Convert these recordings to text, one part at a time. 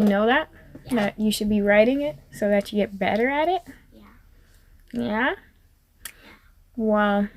You know that? Yeah. That you should be writing it so that you get better at it? Yeah. Yeah? Well,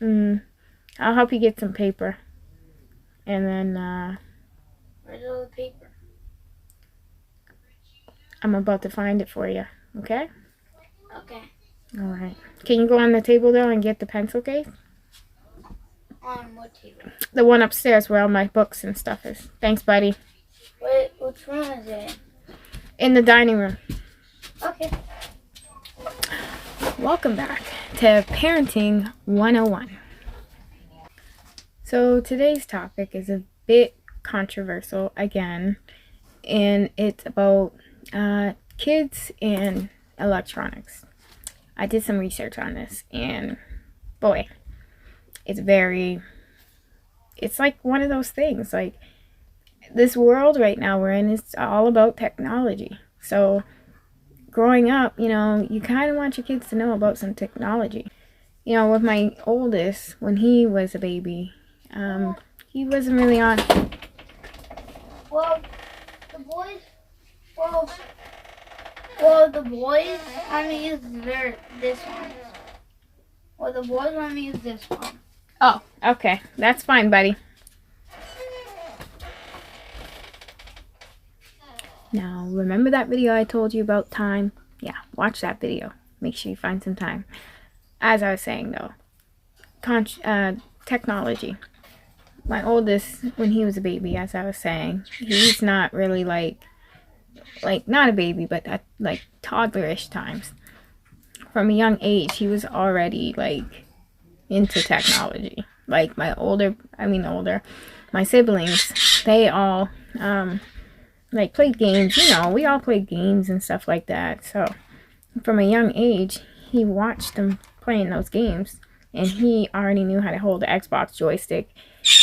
I'll help you get some paper. And then, Where's all the paper? I'm about to find it for you. Okay? Okay. Alright. Can you go on the table though and get the pencil case? On what table? The one upstairs where all my books and stuff is. Thanks, buddy. Which room is it? In the dining room. Okay. Welcome back to Parenting 101. So today's topic is a bit controversial again, and it's about kids and electronics. I did some research on this, and boy, it's like one of those things. Like, this world right now we're in, it's all about technology. So growing up, you kind of want your kids to know about some technology. With my oldest, when he was a baby, he wasn't really on. Well, the boys want to use this one. Well, the boys want to use this one. Oh, okay. That's fine, buddy. Now, remember that video I told you about time? Yeah, watch that video. Make sure you find some time. As I was saying, though, technology. My oldest, when he was a baby, as I was saying, he's not really like not a baby, but at like toddlerish times. From a young age, he was already like into technology. Like my siblings, they all like played games. We all played games and stuff like that. So from a young age, he watched them playing those games, and he already knew how to hold the Xbox joystick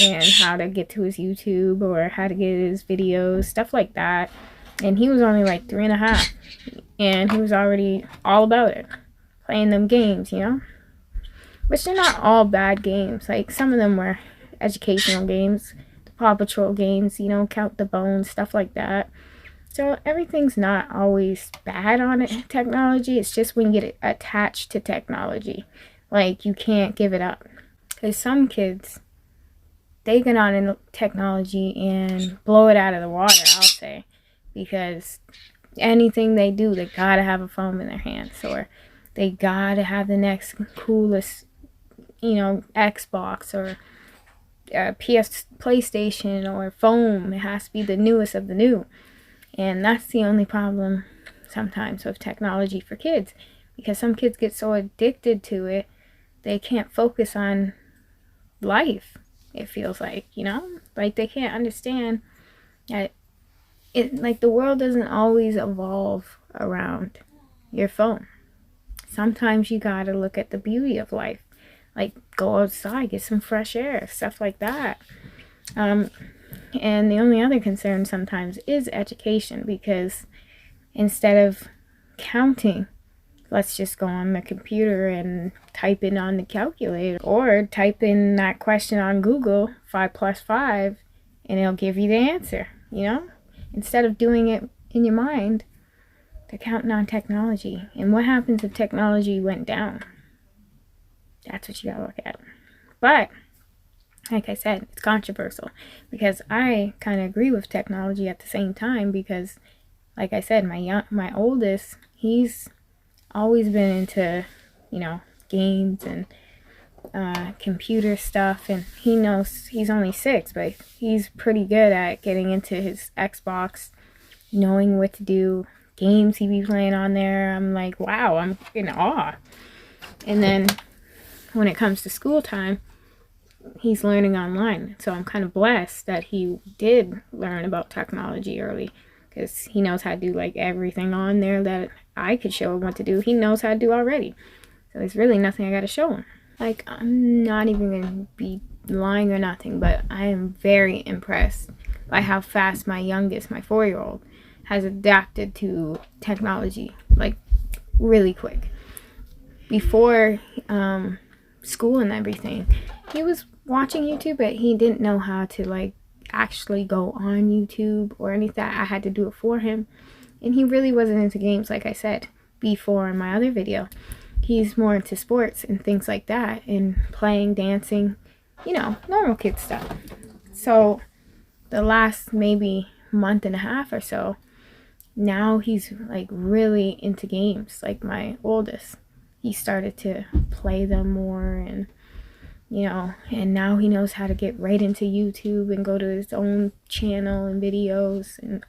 and how to get to his YouTube or how to get his videos, stuff like that. And he was only like 3.5, and he was already all about it, playing them games, which they're not all bad games. Like, some of them were educational games, the Paw Patrol games, Count the Bones, stuff like that. So everything's not always bad on it, technology. It's just when you get attached to technology, like, you can't give it up. Because some kids, they get on in technology and blow it out of the water, I'll say. Because anything they do, they gotta have a phone in their hands, or they gotta have the next coolest, Xbox or PlayStation or phone. It has to be the newest of the new. And that's the only problem sometimes with technology for kids, because some kids get so addicted to it, they can't focus on life, it feels like, like they can't understand that the world doesn't always evolve around your phone. Sometimes you gotta look at the beauty of life, like go outside, get some fresh air, stuff like that. And the only other concern sometimes is education, because instead of counting, let's just go on the computer and type in on the calculator, or type in that question on Google, 5 plus 5, and it'll give you the answer, Instead of doing it in your mind, they're counting on technology. And what happens if technology went down? That's what you gotta look at. But like I said, it's controversial, because I kind of agree with technology at the same time, because like I said, my oldest, he's always been into, games and computer stuff, and he knows, he's only 6, but he's pretty good at getting into his Xbox, knowing what to do, games he be playing on there. I'm like, wow, I'm in awe. And then when it comes to school time, he's learning online. So I'm kind of blessed that he did learn about technology early, because he knows how to do like everything on there that I could show him what to do. He knows how to do already. So there's really nothing I got to show him. Like, I'm not even going to be lying or nothing, but I am very impressed by how fast my youngest, my 4-year-old, has adapted to technology, like, really quick. Before school and everything, he was watching YouTube, but he didn't know how to, like, actually go on YouTube or anything. I had to do it for him. And he really wasn't into games, like I said before in my other video. He's more into sports and things like that, and playing, dancing, you know, normal kid stuff. So the last maybe month and a half or so, now he's like really into games. Like my oldest, he started to play them more, and you know, and now he knows how to get right into YouTube and go to his own channel and videos and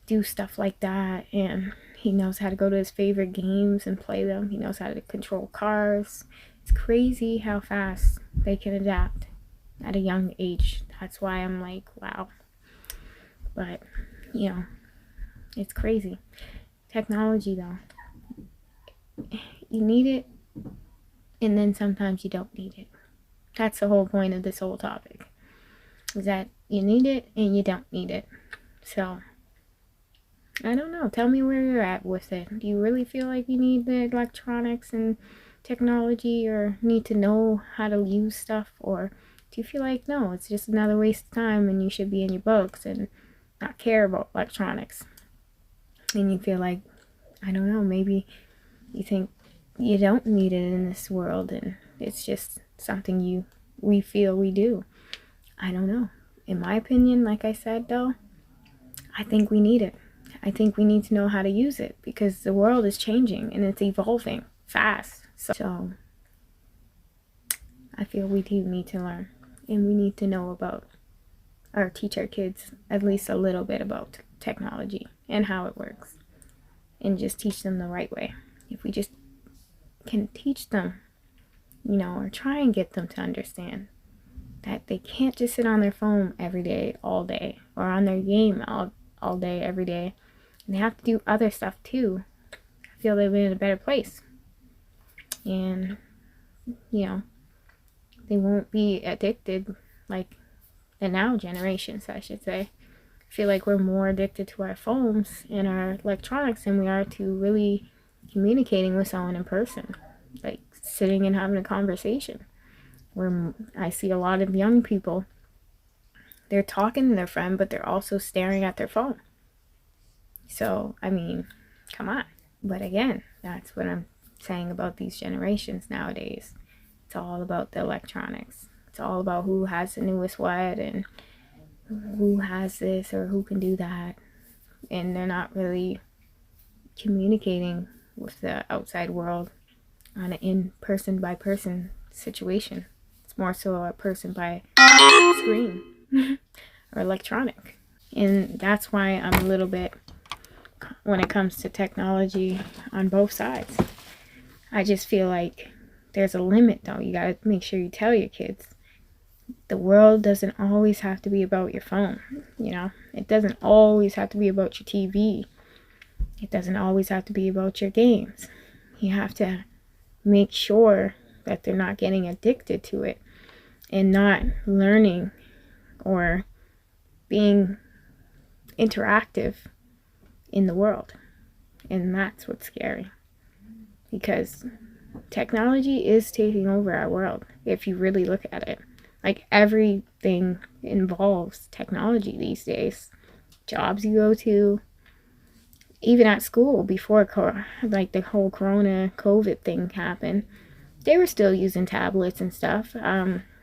do stuff like that. And he knows how to go to his favorite games and play them. He knows how to control cars. It's crazy how fast they can adapt at a young age. That's why I'm like, wow. But, you know, it's crazy. Technology, though, you need it, and then sometimes you don't need it. That's the whole point of this whole topic, is that you need it and you don't need it. So, I don't know. Tell me where you're at with it. Do you really feel like you need the electronics and technology, or need to know how to use stuff? Or do you feel like, no, it's just another waste of time and you should be in your books and not care about electronics? And you feel like, I don't know, maybe you think you don't need it in this world and it's just something we feel we do. I don't know. In my opinion, like I said though, I think we need it. I think we need to know how to use it, because the world is changing and it's evolving fast. So I feel we do need to learn, and we need to know about, or teach our kids at least a little bit about technology and how it works, and just teach them the right way. If we just can teach them, you know, or try and get them to understand that they can't just sit on their phone every day, all day, or on their game all day, every day, and they have to do other stuff too. I feel they'll be in a better place. And, you know, they won't be addicted like the now generations, I should say. I feel like we're more addicted to our phones and our electronics than we are to really communicating with someone in person, like sitting and having a conversation. Where I see a lot of young people, they're talking to their friend, but they're also staring at their phone. So, I mean, come on. But again, that's what I'm saying about these generations nowadays. It's all about the electronics. It's all about who has the newest what and who has this or who can do that. And they're not really communicating with the outside world on an in-person by person situation. It's more so a person by screen or electronic. And that's why I'm a little bit, when it comes to technology, on both sides. I just feel like there's a limit though. You gotta make sure you tell your kids the world doesn't always have to be about your phone. You know, it doesn't always have to be about your TV. It doesn't always have to be about your games. You have to make sure that they're not getting addicted to it and not learning or being interactive in the world. And that's what's scary, because technology is taking over our world if you really look at it. Like, everything involves technology these days. Jobs you go to, even at school before like the whole corona COVID thing happened, they were still using tablets and stuff.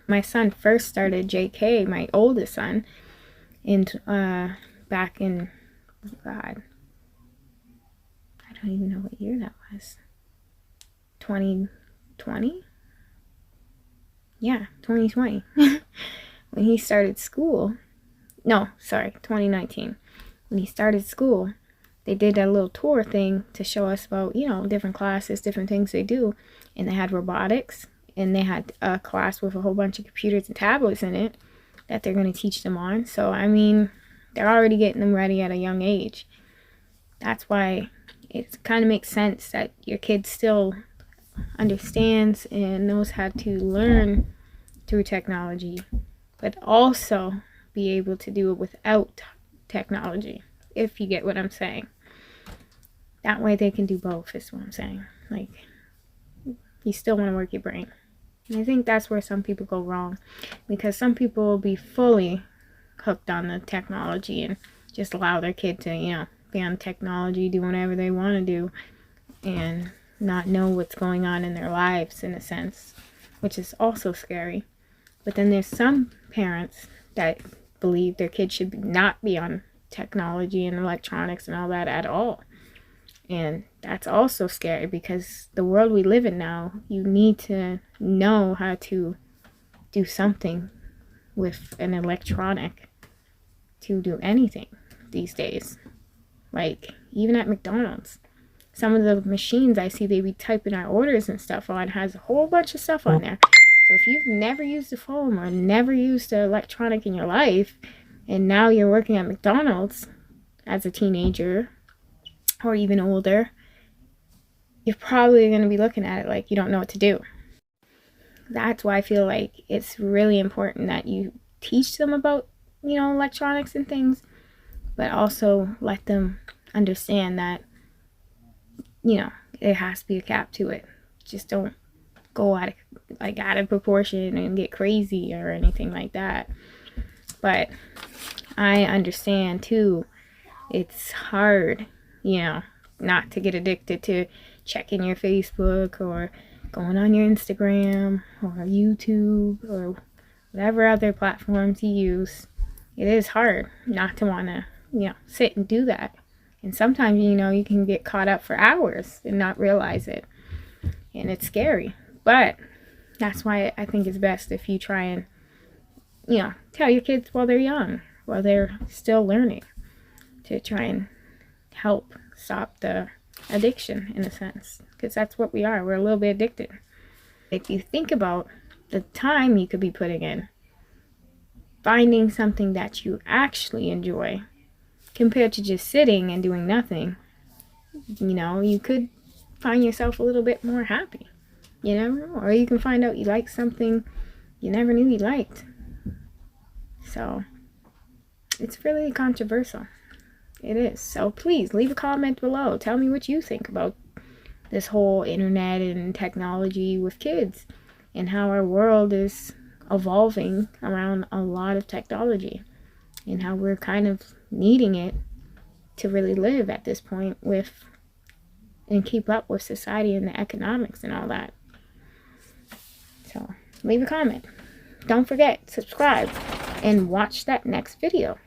My son first started JK, my oldest son, in back in, oh God, I don't even know what year that was. 2020? Yeah, 2020. When he started school. No, sorry, 2019. When he started school, they did that little tour thing to show us about, you know, different classes, different things they do. And they had robotics, and they had a class with a whole bunch of computers and tablets in it that they're going to teach them on. So, I mean, they're already getting them ready at a young age. That's why it kind of makes sense that your kid still understands and knows how to learn through technology, but also be able to do it without technology, if you get what I'm saying. That way they can do both, is what I'm saying. Like, you still want to work your brain. And I think that's where some people go wrong, because some people will be fully hooked on the technology and just allow their kid to, you know, be on technology, do whatever they want to do, and not know what's going on in their lives, in a sense, which is also scary. But then there's some parents that believe their kids should not be on technology and electronics and all that at all. And that's also scary, because the world we live in now, you need to know how to do something with an electronic to do anything these days. Like, even at McDonald's, some of the machines I see they be typing our orders and stuff on has a whole bunch of stuff on there. So if you've never used a phone or never used an electronic in your life, and now you're working at McDonald's as a teenager or even older, you're probably going to be looking at it like you don't know what to do. That's why I feel like it's really important that you teach them about, you know, electronics and things, but also let them understand that, you know, it has to be a cap to it. Just don't go out of proportion and get crazy or anything like that. But I understand too, it's hard, you know, not to get addicted to checking your Facebook or going on your Instagram or YouTube or whatever other platforms you use. It is hard not to want to, you know, sit and do that. And sometimes, you know, you can get caught up for hours and not realize it. And it's scary. But that's why I think it's best if you try and, you know, tell your kids while they're young, while they're still learning, to try and help stop the addiction, in a sense. Because that's what we are. We're a little bit addicted. If you think about the time you could be putting in, finding something that you actually enjoy, compared to just sitting and doing nothing, you know, you could find yourself a little bit more happy. You never know. Or you can find out you like something you never knew you liked. So, it's really controversial. It is. So please, leave a comment below. Tell me what you think about this whole internet and technology with kids, and how our world is evolving around a lot of technology, and how we're kind of needing it to really live at this point with and keep up with society and the economics and all that. So leave a comment. Don't forget, subscribe and watch that next video.